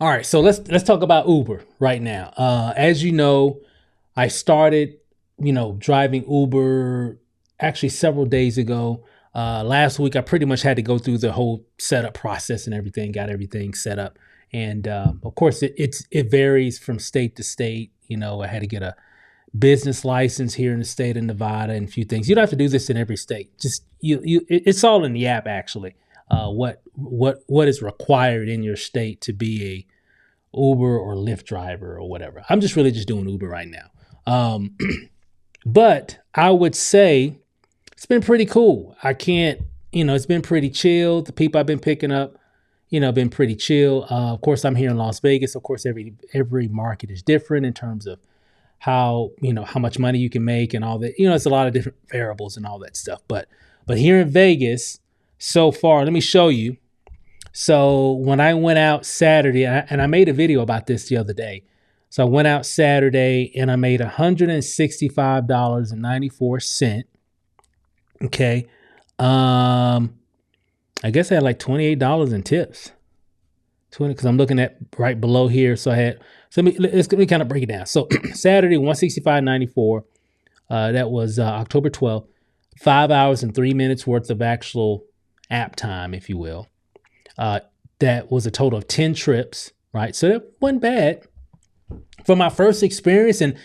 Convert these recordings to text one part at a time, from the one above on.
All right, so let's talk about Uber right now. As you know, I started, driving Uber actually several days ago. Last week, I pretty much had to go through the whole setup process and everything, got everything set up, and of course, it varies from state to state. I had to get a business license here in the state of Nevada and a few things. You don't have to do this in every state. Just it's all in the app actually. What is required in your state to be a Uber or Lyft driver or whatever. I'm just really just doing Uber right now. Um, but I would say it's been pretty cool. I can't, it's been pretty chill. The people I've been picking up, been pretty chill. Of course, I'm here in Las Vegas. Of course, every market is different in terms of how much money you can make and all that. It's a lot of different variables and all that stuff. But here in Vegas, so far, let me show you. So when I went out Saturday, and I made a video about this the other day. So I went out Saturday and I made $165.94. Okay. I guess I had like $28 in tips. 20, because I'm looking at right below here. So let me kind of break it down. So Saturday, 165.94. That was October 12th. 5 hours and 3 minutes worth of actual app time, if you will. That was a total of 10 trips, right? So that wasn't bad for my first experience. And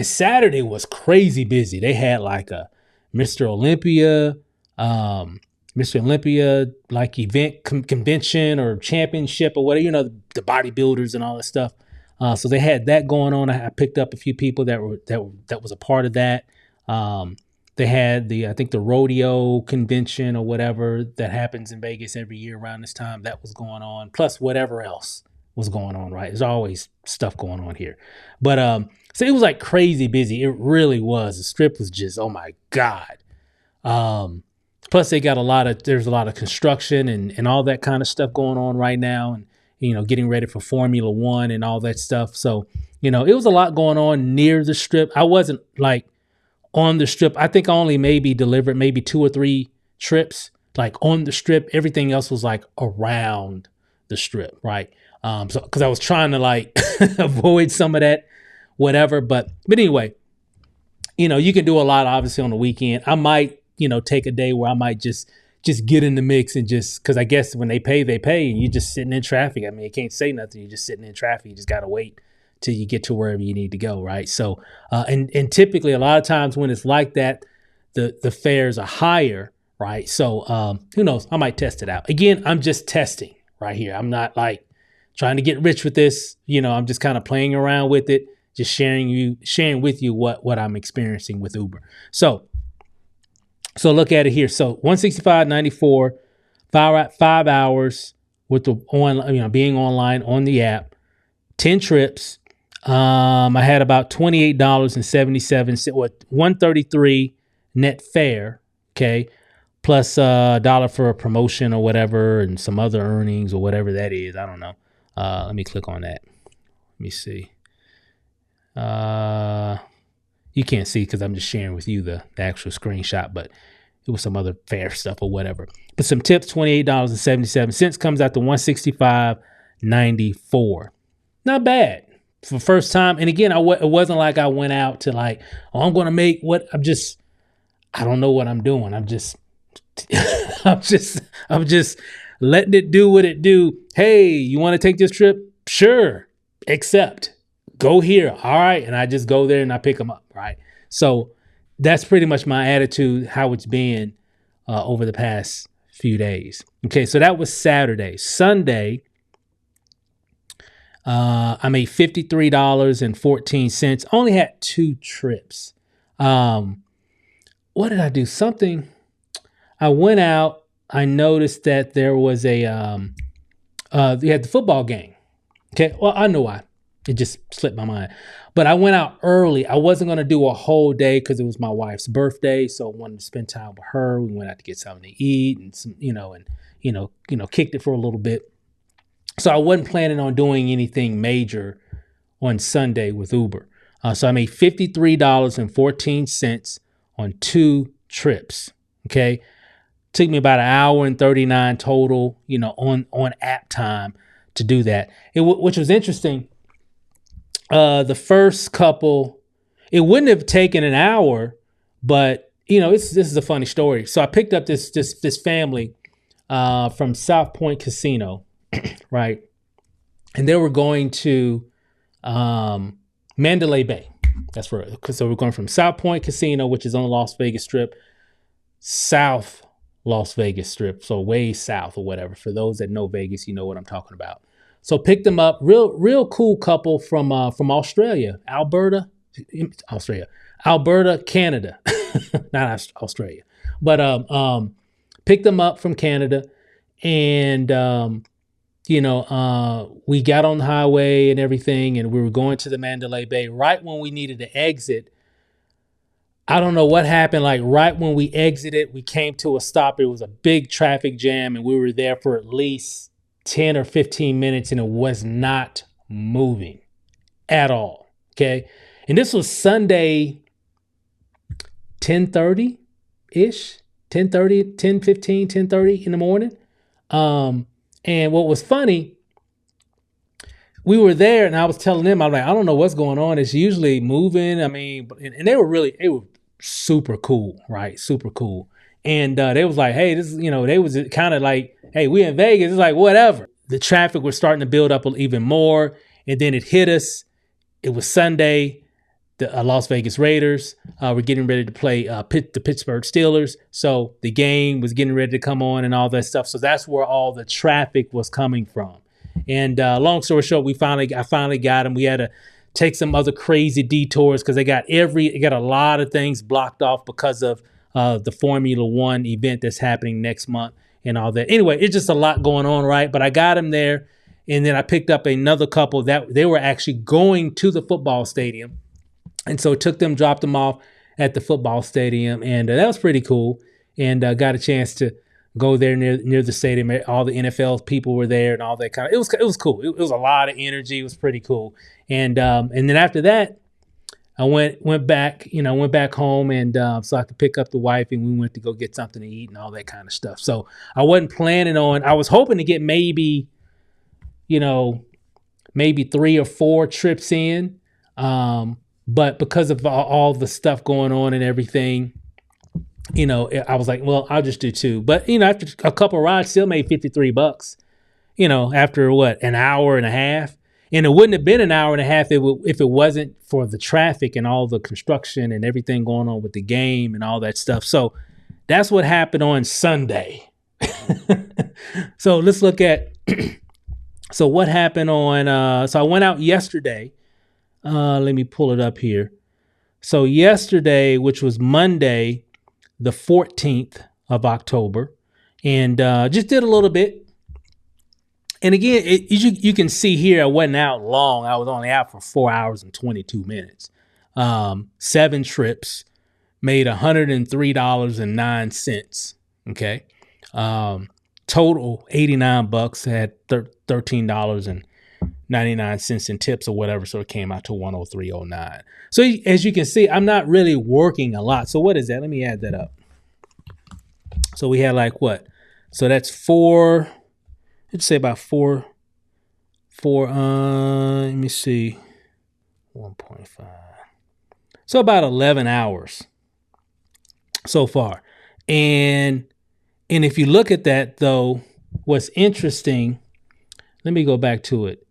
Saturday was crazy busy. They had like a Mr. Olympia like event convention or championship or whatever, the bodybuilders and all that stuff. So they had that going on. I picked up a few people that was a part of that. They had I think the rodeo convention or whatever that happens in Vegas every year around this time. That was going on, plus whatever else was going on, right? There's always stuff going on here. But so it was like crazy busy. It really was. The strip was just, oh my God. Plus they got there's a lot of construction and all that kind of stuff going on right now. And, getting ready for Formula One and all that stuff. So, it was a lot going on near the strip. I wasn't like on the strip. I think I only maybe delivered maybe 2 or 3 trips like on the strip. Everything else was like around the strip, right? So because I was trying to like avoid some of that, whatever. But anyway, you can do a lot obviously on the weekend. I might, take a day where I might just get in the mix and just because I guess when they pay, and you're just sitting in traffic. I mean, you can't say nothing. You're just sitting in traffic. You just gotta wait till you get to wherever you need to go, right? So, and typically a lot of times when it's like that, the fares are higher, right? So, who knows? I might test it out. Again, I'm just testing right here. I'm not like trying to get rich with this. I'm just kind of playing around with it, just sharing with you what I'm experiencing with Uber. So look at it here. So 165.94, 5 hours with the being online on the app, 10 trips. I had about $28.77, what $133 net fare, okay, plus $1 for a promotion or whatever, and some other earnings or whatever that is. I don't know. Let me click on that. Let me see. You can't see because I'm just sharing with you the actual screenshot, but it was some other fare stuff or whatever. But some tips, $28.77 comes out to $165.94. Not bad for first time. And again, it wasn't like I went out to like, oh, I'm going to make what I don't know what I'm doing. I'm just letting it do what it do. Hey, you want to take this trip? Sure. Accept. Go here. All right. And I just go there and I pick them up. Right. So that's pretty much my attitude, how it's been over the past few days. Okay. So that was Saturday. Sunday, I made $53.14. Only had 2 trips. What did I do? Something. I went out. I noticed that there was they had the football game. Okay. Well, I know why. It just slipped my mind. But I went out early. I wasn't going to do a whole day because it was my wife's birthday. So I wanted to spend time with her. We went out to get something to eat and some, kicked it for a little bit. So I wasn't planning on doing anything major on Sunday with Uber. So I made $53.14 on 2 trips. Okay. Took me about an hour and 39 total, on app time to do that. Which was interesting. The first couple, it wouldn't have taken an hour, but this is a funny story. So I picked up this family from South Point Casino, right? And they were going to Mandalay Bay. That's where. So we're going from South Point Casino, which is on the Las Vegas Strip, South Las Vegas Strip, so way south or whatever. For those that know Vegas, you know what I'm talking about. So picked them up, real cool couple from Australia, Alberta, Canada, not Australia, but picked them up from Canada, and we got on the highway and everything, and we were going to the Mandalay Bay. Right when we needed to exit, I don't know what happened. Like right when we exited, we came to a stop. It was a big traffic jam, and we were there for at least 10 or 15 minutes, and it was not moving at all. Okay. And this was Sunday, 10:30-ish, 10:30, 10:15, 10:30 in the morning. And what was funny, we were there, and I was telling them, I'm like, I don't know what's going on. It's usually moving. I mean, and they were super cool, right? Super cool. And they was like, hey, this is, they was kind of like, hey, we in Vegas. It's like, whatever. The traffic was starting to build up even more. And then it hit us. It was Sunday. The Las Vegas Raiders were getting ready to play the Pittsburgh Steelers. So the game was getting ready to come on and all that stuff. So that's where all the traffic was coming from. And long story short, I finally got them. We had to take some other crazy detours because they got a lot of things blocked off because of the Formula One event that's happening next month and all that. Anyway, it's just a lot going on, right? But I got them there, and then I picked up another couple that they were actually going to the football stadium, and so took them, dropped them off at the football stadium, and that was pretty cool. And got a chance to go there near the stadium. All the NFL people were there and all that kind of. It was cool. It was a lot of energy. It was pretty cool. And then after that, I went back home, and so I could pick up the wife, and we went to go get something to eat and all that kind of stuff. So I wasn't planning on. I was hoping to get maybe 3 or 4 trips in, but because of all the stuff going on and everything, I was like, well, I'll just do 2. But after a couple of rides, still made $53. After an hour and a half. And it wouldn't have been an hour and a half if it wasn't for the traffic and all the construction and everything going on with the game and all that stuff. So that's what happened on Sunday. So let's look at, so what happened on, so I went out yesterday. Let me pull it up here. So yesterday, which was Monday, the 14th of October, and just did a little bit. And again, you can see here, I wasn't out long. I was only out for 4 hours and 22 minutes. 7 trips, made $103.09. Okay. Total $89, had $13.99 in tips or whatever. So it came out to $103.09. So as you can see, I'm not really working a lot. So what is that? Let me add that up. So we had like what? So that's 4. Let's say about 4, let me see, 1.5. So about 11 hours so far. And if you look at that, though, what's interesting, let me go back to it.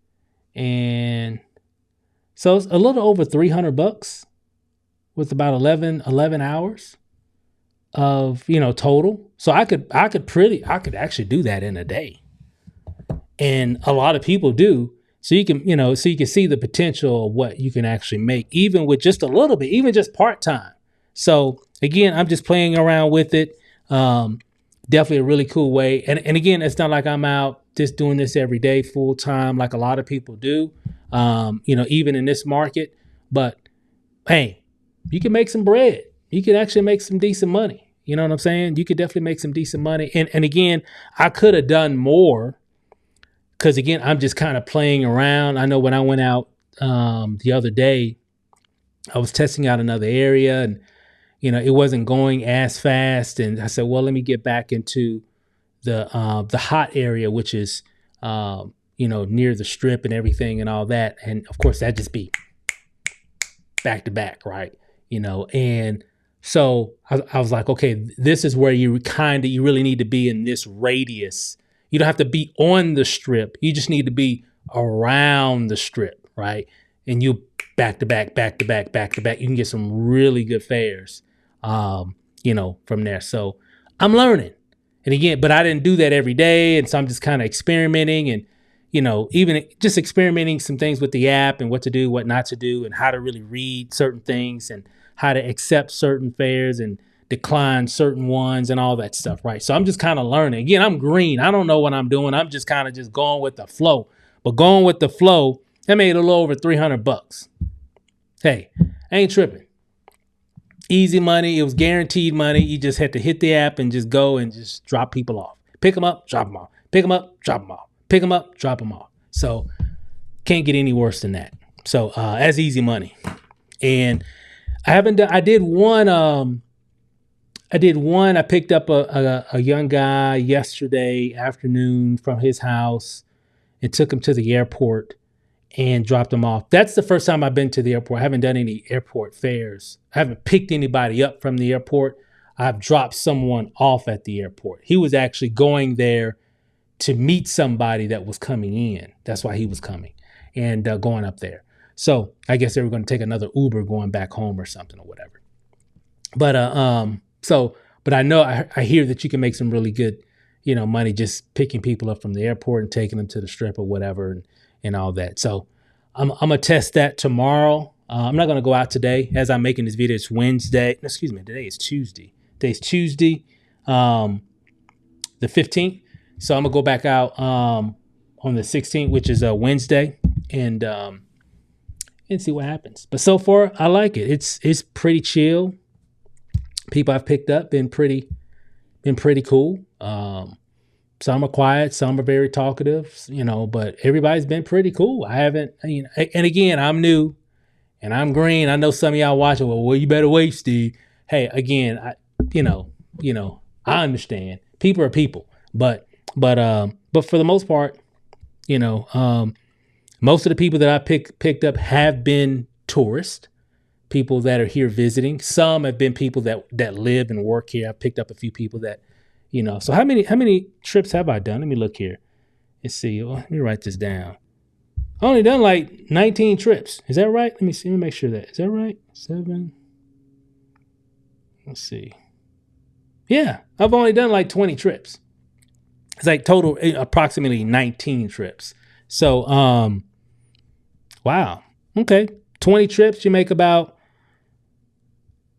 And so it's a little over $300 with about 11 hours of, total. So I could actually do that in a day. And a lot of people do. So you can see the potential of what you can actually make, even with just a little bit, even just part-time. So again, I'm just playing around with it. Definitely a really cool way. And again, it's not like I'm out just doing this every day full time like a lot of people do, even in this market. But hey, you can make some bread. You can actually make some decent money. You know what I'm saying? You could definitely make some decent money. And again, I could have done more. Because, again, I'm just kind of playing around. I know when I went out the other day, I was testing out another area, and, it wasn't going as fast. And I said, well, let me get back into the hot area, which is, near the strip and everything and all that. And of course, that just be back to back, right? And so I was like, okay, this is where you really need to be in this radius. You don't have to be on the strip. You just need to be around the strip, right? And you back to back, back to back, back to back. You can get some really good fares, from there. So I'm learning. And again, but I didn't do that every day. And so I'm just kind of experimenting and, even just experimenting some things with the app and what to do, what not to do, and how to really read certain things and how to accept certain fares and decline certain ones and all that stuff, right? So I'm just kind of learning. Again, I'm green. I don't know what I'm doing. I'm just kind of just going with the flow. But going with the flow, I made a little over $300. Hey, I ain't tripping. Easy money. It was guaranteed money. You just had to hit the app and just go and just drop people off. Pick them up, drop them off. Pick them up, drop them off. Pick them up, drop them off. So can't get any worse than that. So that's easy money. And I did one. I picked up a young guy yesterday afternoon from his house and took him to the airport and dropped him off. That's the first time I've been to the airport. I haven't done any airport fares. I haven't picked anybody up from the airport. I've dropped someone off at the airport. He was actually going there to meet somebody that was coming in. That's why he was coming and going up there. So I guess they were going to take another Uber going back home or something or whatever. But but I know I hear that you can make some really good, money just picking people up from the airport and taking them to the strip or whatever and all that. So I'm gonna test that tomorrow. I'm not gonna go out today as I'm making this video. It's Wednesday. Excuse me. Today is Tuesday. Today's Tuesday, the 15th. So I'm gonna go back out on the 16th, which is a Wednesday, and see what happens. But so far, I like it. It's pretty chill. People I've picked up been pretty cool. Some are quiet, some are very talkative, but everybody's been pretty cool. I haven't, and again, I'm new and I'm green. I know some of y'all watching. Well, you better wait, Steve. Hey, again, I understand. People are people, but for the most part, most of the people that I picked up have been tourists, people that are here visiting. Some have been people that live and work here. I picked up a few people that, so how many trips have I done? Let me look here. Let's see. Let me write this down. I only done like 19 trips. Is that right? Let me see. Let me make sure that. Is that right? 7. Let's see. Yeah, I've only done like 20 trips. It's like total approximately 19 trips. So, wow. Okay. 20 trips, you make about,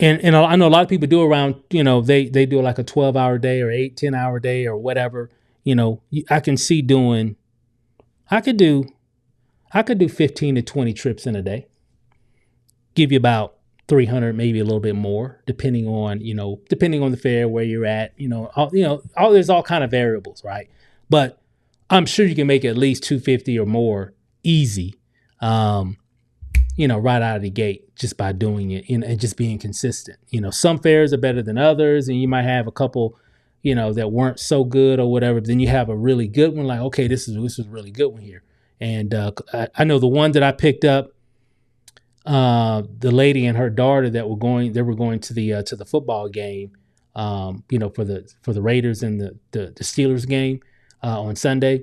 and I know a lot of people do around, they do like a 12-hour day or 10-hour day or whatever. I can see I could do 15 to 20 trips in a day. Give you about 300, maybe a little bit more, depending on the fare, where you're at, there's all kind of variables, right? But I'm sure you can make at least 250 or more easy, right out of the gate just by doing it and just being consistent. Some fares are better than others, and you might have a couple, that weren't so good or whatever. But then you have a really good one, like, okay, this is a really good one here. And I know the one that I picked up, the lady and her daughter they were going to the football game, for the Raiders and the Steelers game on Sunday.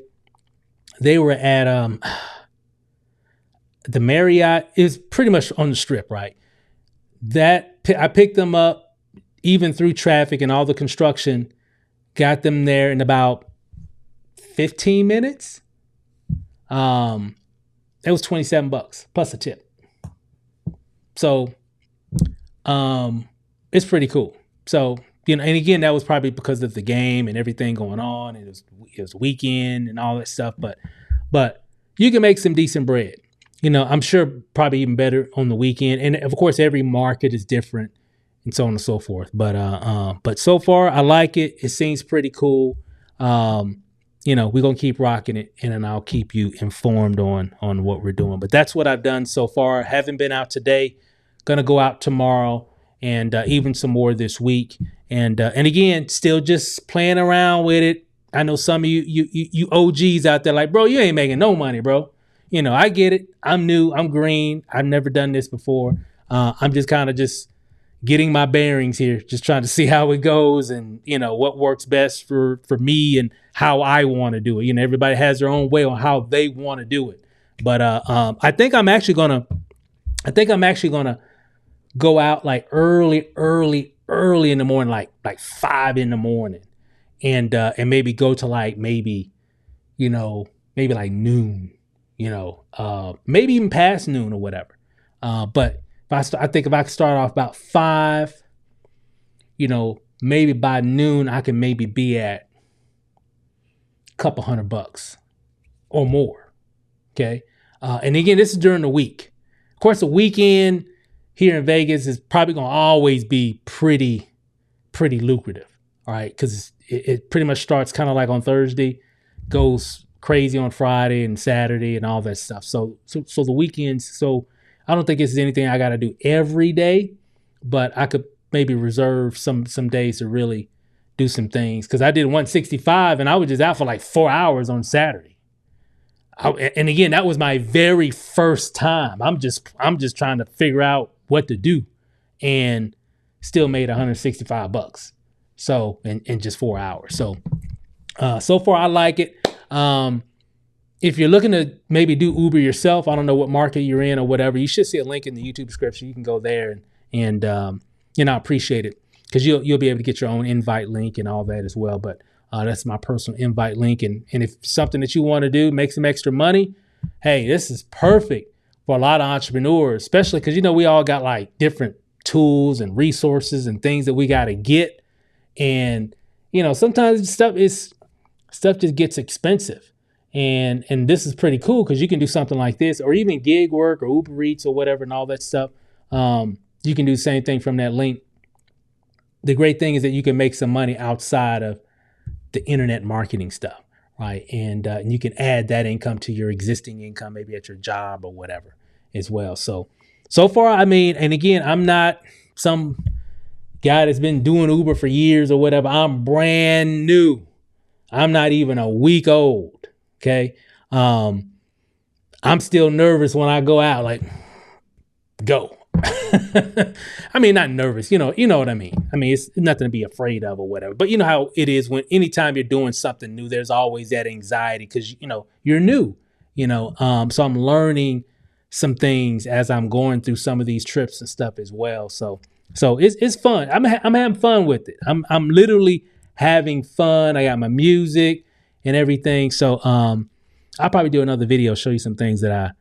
They were at the Marriott. Is pretty much on the strip, right? That I picked them up even through traffic and all the construction, got them there in about 15 minutes. It was $27 plus a tip. So, it's pretty cool. So, and again, that was probably because of the game and everything going on. It was weekend and all that stuff, but you can make some decent bread. I'm sure probably even better on the weekend. And of course, every market is different and so on and so forth. But so far I like it. It seems pretty cool. We're going to keep rocking it, and then I'll keep you informed on what we're doing. But that's what I've done so far. Haven't been out today. Going to go out tomorrow and even some more this week. And again, still just playing around with it. I know some of you OGs out there like, bro, you ain't making no money, bro. You know, I get it. I'm new. I'm green. I've never done this before. I'm just kind of just getting my bearings here, just trying to see how it goes and, you know, what works best for me and how I want to do it. You know, everybody has their own way on how they want to do it. But I think I'm actually gonna go out like early in the morning, like 5 in the morning, and maybe go to like maybe like noon, maybe even past noon or whatever. But I think if I could start off about 5, maybe by noon I can maybe be at a couple $100 or more. Okay. And again, this is during the week. Of course, the weekend here in Vegas is probably going to always be pretty lucrative. All right. Because it pretty much starts kind of like on Thursday, goes crazy on Friday and Saturday and all that stuff. So the weekends. So I don't think it's anything I got to do every day, but I could maybe reserve some days to really do some things. Because I did 165 and I was just out for like 4 hours on Saturday. And again, that was my very first time. I'm just trying to figure out what to do, and still made $165. So in just 4 hours. So far I like it. If you're looking to maybe do Uber yourself, I don't know what market you're in or whatever, you should see a link in the YouTube description. You can go there and I appreciate it, because you'll be able to get your own invite link and all that as well. But that's my personal invite link. And if something that you want to do, make some extra money, hey, this is perfect for a lot of entrepreneurs, especially because, we all got like different tools and resources and things that we got to get. And, sometimes stuff just gets expensive. And this is pretty cool because you can do something like this, or even gig work or Uber Eats or whatever and all that stuff. You can do the same thing from that link. The great thing is that you can make some money outside of the internet marketing stuff, right? And you can add that income to your existing income, maybe at your job or whatever as well. So far, I mean, and again, I'm not some guy that's been doing Uber for years or whatever. I'm brand new. I'm not even a week old. Okay. I'm still nervous when I go out, like, go. I mean, not nervous, you know what I mean? I mean, it's nothing to be afraid of or whatever, but you know how it is when anytime you're doing something new, there's always that anxiety because, you're new, so I'm learning some things as I'm going through some of these trips and stuff as well. So it's fun. I'm having fun with it. I'm literally having fun. I got my music and everything. So, I'll probably do another video, show you some things that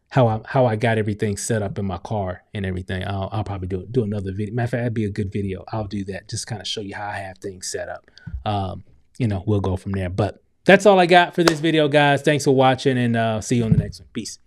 how I got everything set up in my car and everything. I'll probably do another video. Matter of fact, that'd be a good video. I'll do that. Just kind of show you how I have things set up. We'll go from there. But that's all I got for this video, guys. Thanks for watching, and see you on the next one. Peace.